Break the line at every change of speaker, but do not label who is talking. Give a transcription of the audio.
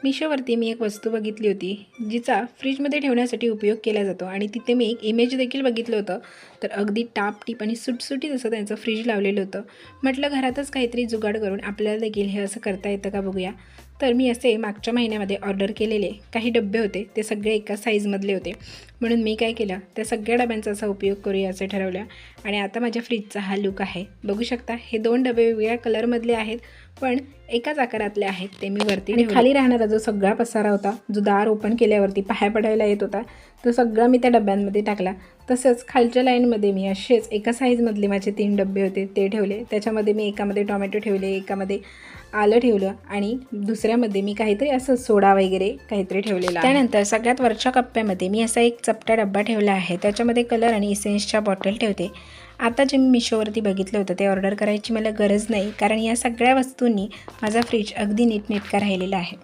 मिशोवरती मी एक वस्तू बघितली होती जिचा फ्रीजमध्ये ठेवण्यासाठी उपयोग केला जातो आणि तिथे मी एक इमेज देखील बघितलं होतं. तर अगदी टापटीप आणि सुटसुटीत असं त्यांचं फ्रीज लावलेलं होतं. म्हटलं घरातच काहीतरी जुगाड करून आपल्याला देखील हे असं करता येतं का बघूया. तर मी असे मागच्या महिन्यामध्ये ऑर्डर केलेले काही डबे होते, ते सगळे एका साईजमधले होते. म्हणून मी काय केलं, त्या सगळ्या डब्यांचा असा उपयोग करूया असं ठरवलं. आणि आता माझ्या फ्रीजचा हा लुक आहे, बघू शकता. हे 2 डबे वेगवेगळ्या कलरमधले आहेत, पण एकाच आकारातले आहेत. ते मी वरती आणि खाली राहणारा जो सगळा पसारा होता, जो दार ओपन केल्यावरती पाया पडायला येत होता, तो सगळा मी त्या डब्यांमध्ये टाकला. तसंच खालच्या लाईनमध्ये मी असेच एका साईजमधले माझे 3 डबे होते ते ठेवले. त्याच्यामध्ये मी एकामध्ये टोमॅटो ठेवले, एकामध्ये आलं ठेवलं आणि दुसऱ्यामध्ये मी काहीतरी असं सोडा वगैरे काहीतरी ठेवलेलं. त्यानंतर सगळ्यात वरच्या कप्प्यामध्ये मी असा एक चपटा डब्बा ठेवला आहे, त्याच्यामध्ये कलर आणि इसेन्सच्या बॉटल ठेवते. आता जे मी मिशोवरती बघितलं होतं ते ऑर्डर करायची मला गरज नाही, कारण या सगळ्या वस्तूंनी माझा फ्रीज अगदी नीटनेटका राहिलेला आहे.